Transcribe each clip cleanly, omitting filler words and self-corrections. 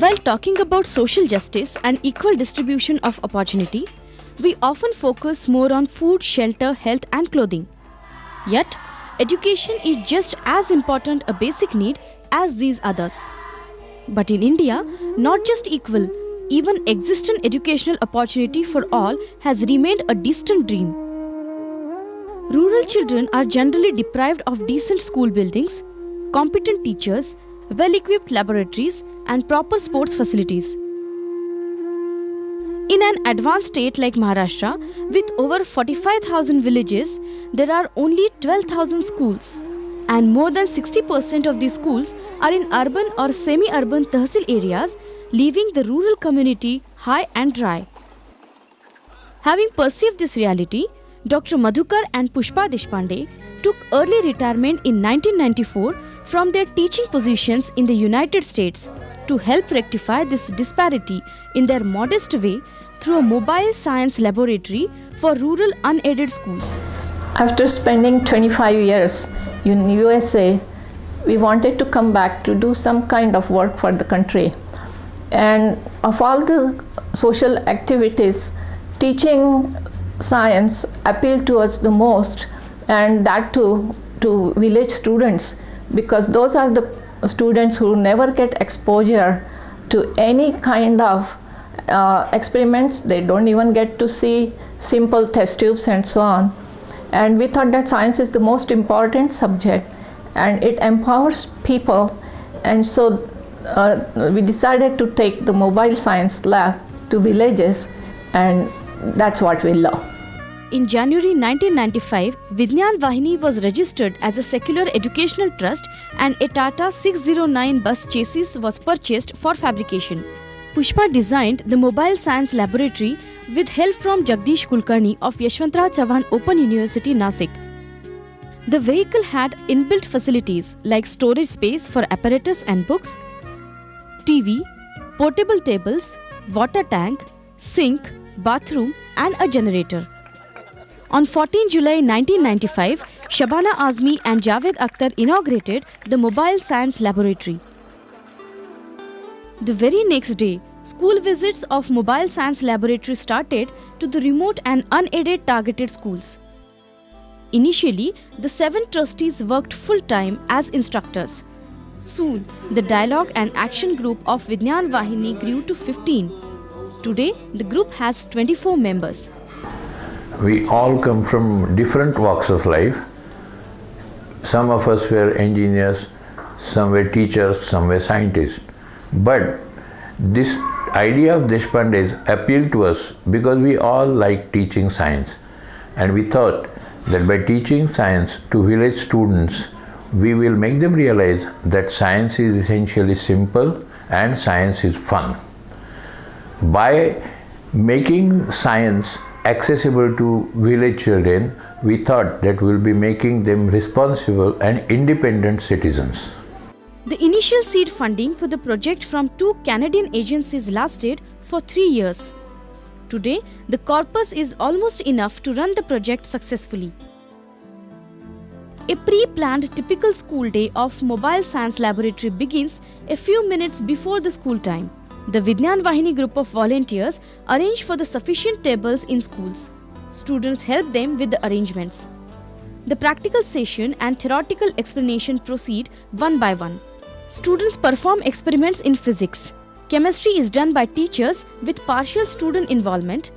While talking about social justice and equal distribution of opportunity, we often focus more on food, shelter, health and clothing. Yet, education is just as important a basic need as these others. But in India, not just equal, even existent educational opportunity for all has remained a distant dream. Rural children are generally deprived of decent school buildings, competent teachers, well-equipped laboratories and proper sports facilities. In an advanced state like Maharashtra, with over 45,000 villages, there are only 12,000 schools. And more than 60% of these schools are in urban or semi-urban tehsil areas, leaving the rural community high and dry. Having perceived this reality, Dr. Madhukar and Pushpa Deshpande took early retirement in 1994 from their teaching positions in the United States to help rectify this disparity in their modest way through a mobile science laboratory for rural unaided schools. After spending 25 years in USA, we wanted to come back to do some kind of work for the country. And of all the social activities, teaching science appealed to us the most, and that too to village students, because those are the students who never get exposure to any kind of experiments. They don't even get to see simple test tubes and so on. And we thought that science is the most important subject and it empowers people, and so we decided to take the mobile science lab to villages, and that's what we love. In January 1995, Vidnyanvahini was registered as a secular educational trust and a Tata 609 bus chassis was purchased for fabrication. Pushpa designed the mobile science laboratory with help from Jagdish Kulkarni of Yashwantrao Chavan Open University, Nasik. The vehicle had inbuilt facilities like storage space for apparatus and books, TV, portable tables, water tank, sink, bathroom and a generator. On 14 July 1995, Shabana Azmi and Javed Akhtar inaugurated the Mobile Science Laboratory. The very next day, school visits of Mobile Science Laboratory started to the remote and unaided targeted schools. Initially, the 7 trustees worked full-time as instructors. Soon, the dialogue and action group of Vidnyanvahini grew to 15. Today, the group has 24 members. We all come from different walks of life. Some of us were engineers, some were teachers, some were scientists. But this idea of Deshpande's appealed to us because we all like teaching science. And we thought that by teaching science to village students, we will make them realize that science is essentially simple and science is fun. By making science accessible to village children, we thought that we'll be making them responsible and independent citizens. The initial seed funding for the project from 2 Canadian agencies lasted for 3 years. Today, the corpus is almost enough to run the project successfully. A pre-planned typical school day of Mobile Science Laboratory begins a few minutes before the school time. The Vidnyanvahini group of volunteers arrange for the sufficient tables in schools. Students help them with the arrangements. The practical session and theoretical explanation proceed one by one. Students perform experiments in physics. Chemistry is done by teachers with partial student involvement.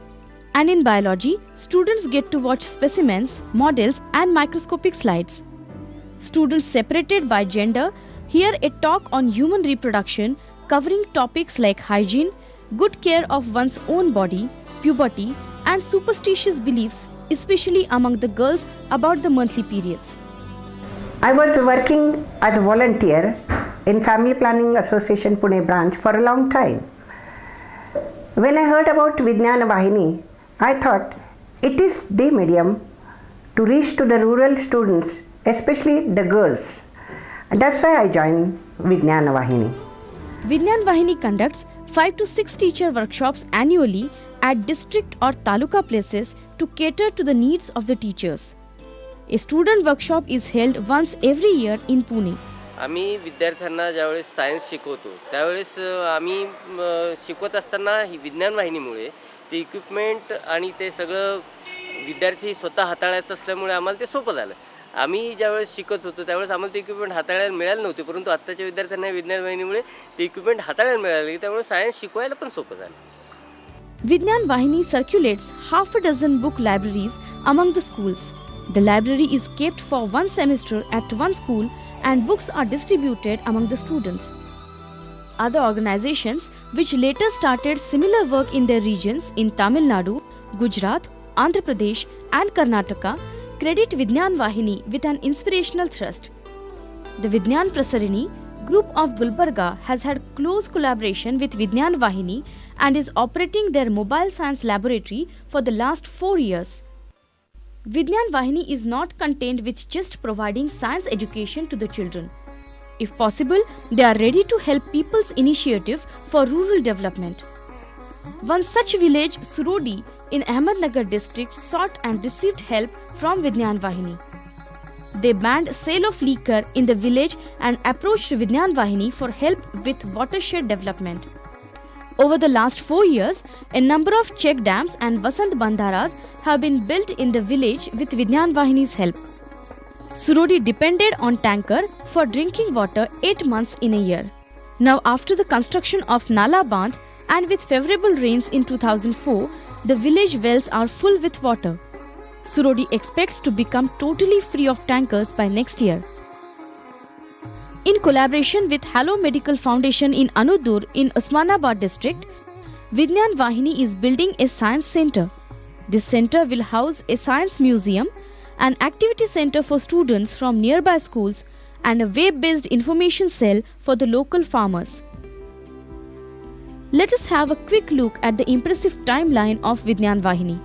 And in biology, students get to watch specimens, models and microscopic slides. Students separated by gender hear a talk on human reproduction covering topics like hygiene, good care of one's own body, puberty and superstitious beliefs, especially among the girls about the monthly periods. I was working as a volunteer in Family Planning Association Pune branch for a long time. When I heard about Vidnyanvahini, I thought it is the medium to reach to the rural students, especially the girls. And that's why I joined Vidnyanvahini. Vidnyanvahini conducts 5 to 6 teacher workshops annually at district or taluka places to cater to the needs of the teachers. A student workshop is held once every year in Pune. आम्ही विद्यार्थ्यांना ज्यावेळेस science शिकवतो त्यावेळेस आम्ही शिकवत असताना ही विज्ञान वाहिनीमुळे ते इक्विपमेंट आणि ते सगळं विद्यार्थी स्वतः हाताळत असल्यामुळे आम्हाला ते सोपं झालं. आम्ही ज्यावेळेस शिकत होतो त्यावेळेस आम्हाला ते इक्विपमेंट हाताळायला मिळाले नव्हते, परंतु आत्ताच्या विद्यार्थ्यांना विज्ञान वाहिनीमुळे ते इक्विपमेंट हाताळायला मिळाले, त्यामुळे सायन्स शिकवायला पण सोपं झालं. Vidnyanvahini circulates half a dozen book libraries among the schools. The library is kept for one semester at one school and books are distributed among the students. Other organizations which later started similar work in their regions in Tamil Nadu, Gujarat, Andhra Pradesh and Karnataka credit Vidnyanvahini with an inspirational thrust. The Vidnyan Prasarini group of Gulbarga has had close collaboration with Vidnyanvahini and is operating their mobile science laboratory for the last 4 years. Vidnyanvahini is not contained with just providing science education to the children. If possible, they are ready to help people's initiative for rural development. One such village, Surodi, in Ahmednagar district sought and received help from Vidnyanvahini. They banned sale of liquor in the village and approached Vidnyanvahini for help with watershed development. Over the last 4 years, a number of check dams and Vasant Bandharas have been built in the village with Vidnyanvahini's help. Surodi depended on tanker for drinking water 8 months in a year. Now, after the construction of Nala Bandh and with favorable rains in 2004, the village wells are full with water. Surodi expects to become totally free of tankers by next year. In collaboration with Hallo Medical Foundation in Anudur in Osmanabad district, Vidnyanvahini is building a science center. This center will house a science museum, an activity center for students from nearby schools, and a web-based information cell for the local farmers. Let us have a quick look at the impressive timeline of Vidnyanvahini.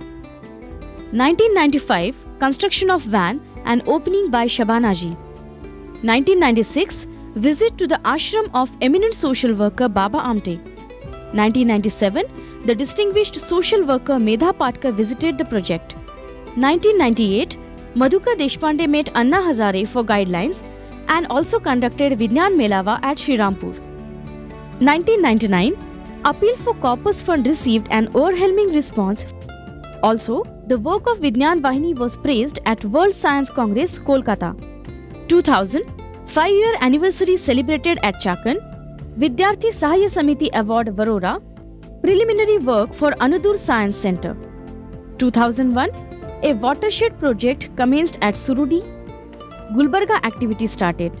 1995, construction of van and opening by Shabanaji. 1996, visit to the ashram of eminent social worker Baba Amte. 1997, the distinguished social worker Medha Patkar visited the project. 1998, Madhuka Deshpande met Anna Hazare for guidelines and also conducted Vidnyan Melava at Shrierampur. 1999, Appeal for Corpus Fund received an overwhelming response. Also, the work of Vidnyanvahini was praised at World Science Congress, Kolkata. 2000, 5-year anniversary celebrated at Chakan. Vidyarthi Sahaya Samiti Award, Varora. Preliminary work for Anudur Science Center. 2001, a watershed project commenced at Surudi. Gulbarga activity started.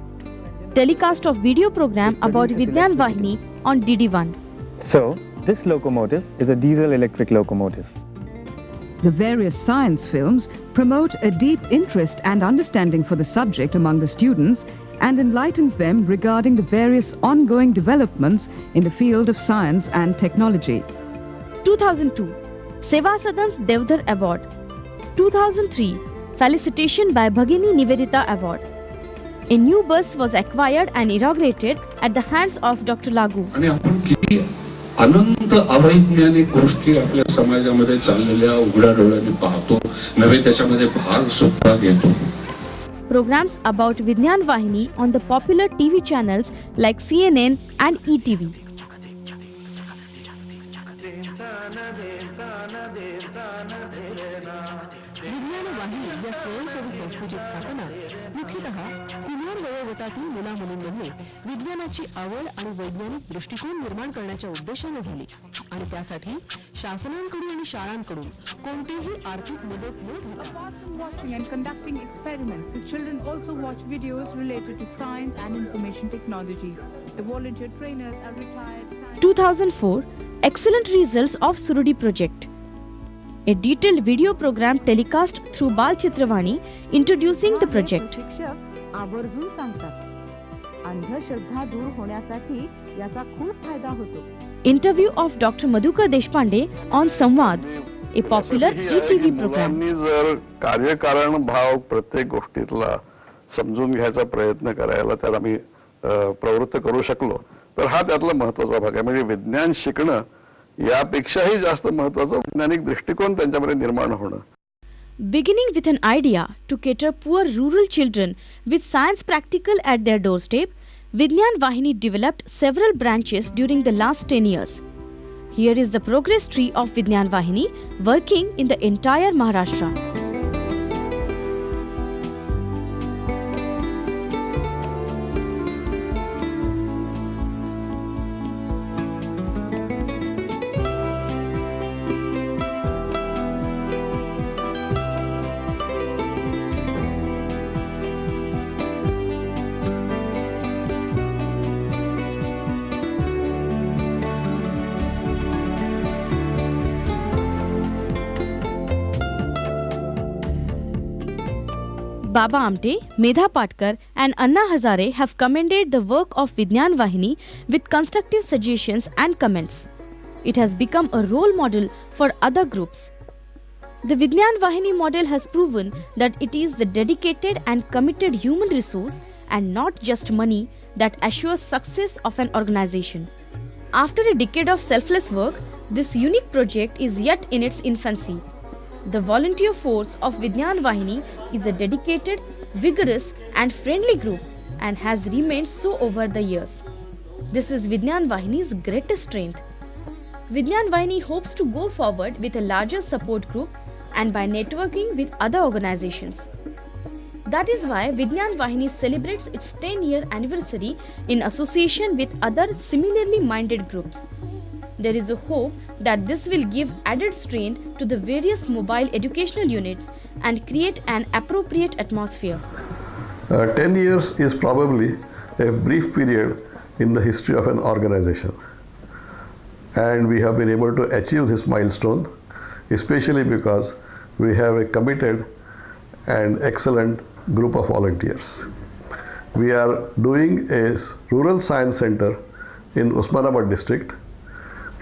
Telecast of video program about Vidnyanvahini on DD1. So, this locomotive is a diesel-electric locomotive. The various science films promote a deep interest and understanding for the subject among the students and enlightens them regarding the various ongoing developments in the field of science and technology. 2002, Seva Sadan's Devdar Award. 2003, felicitation by Bhagini Nivedita Award. A new bus was acquired and inaugurated at the hands of Dr. Lagu. अनंत अवैज्ञानिक गोष्टी आपल्या समाजामध्ये चाललेल्या उघड्या डोळ्याने पाहतो, नव्हे त्याच्यामध्ये भाग सुद्धा घेतो. Programs about Vidnyanvahini on the popular TV channels like CNN and ETV. विज्ञानवाहिनी या स्वयंसेवी संस्थेची स्थापना मुख्यतः कुमार वयोगटातील मुलामुलींमध्ये विज्ञानाची आवड आणि वैज्ञानिक दृष्टिकोन निर्माण करण्याच्या उद्देशाने झाली आणि त्यासाठी शासनांकडून आणि शाळांकडून कोणतीही आर्थिक मदत न घेता. Watching and conducting experiments, the children also watch videos related to science and information technology. The volunteer trainers are retired. 2004, excellent results of Surudi project. A detailed video program telecast through Bal Chitravani introducing the project. शिक्षक आवर्जून सांगतात अंधश्रद्धा दूर होण्यासाठी याचा खूप फायदा होतो. Interview of Dr. Madhuka Deshpande on Samvad, a popular ETV program. जर कार्यकारण भाव प्रत्येक गोष्टीतला समजून घ्यायचा प्रयत्न करायला त्याला मी प्रवृत्त करू शकलो तर हा त्यातला महत्त्वाचा भाग आहे. म्हणजे विज्ञान शिकणं यापेक्षाही जास्त महत्त्वाचा वैज्ञानिक दृष्टिकोन त्यांच्यामध्ये निर्माण होणं. Beginning with an idea to cater poor rural children with science practical at their doorstep, Vidnyanvahini developed several branches during the last 10 years. Here is the progress tree of Vidnyanvahini working in the entire Maharashtra. Baba Amte, Medha Patkar and Anna Hazare have commended the work of Vidnyanvahini with constructive suggestions and comments. It has become a role model for other groups. The Vidnyanvahini model has proven that it is the dedicated and committed human resource and not just money that assures success of an organization. After a decade of selfless work, this unique project is yet in its infancy. The volunteer force of Vidnyanvahini is a dedicated, vigorous and friendly group and has remained so over the years. This is Vidnyanvahini's greatest strength. Vidnyanvahini hopes to go forward with a larger support group and by networking with other organizations. That is why Vidnyanvahini celebrates its 10-year anniversary in association with other similarly minded groups. There is a hope that this will give added strength to the various mobile educational units and create an appropriate atmosphere. 10 years is probably a brief period in the history of an organization. And we have been able to achieve this milestone, especially because we have a committed and excellent group of volunteers. We are doing a rural science center in Osmanabad district.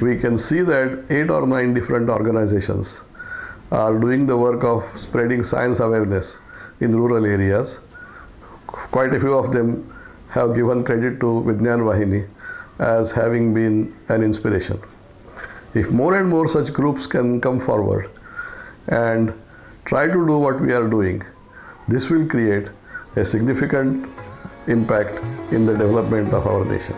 We can see that 8 or 9 different organizations are doing the work of spreading science awareness in rural areas. Quite a few of them have given credit to Vidnyanvahini as having been an inspiration. If more and more such groups can come forward and try to do what we are doing, this will create a significant impact in the development of our nation.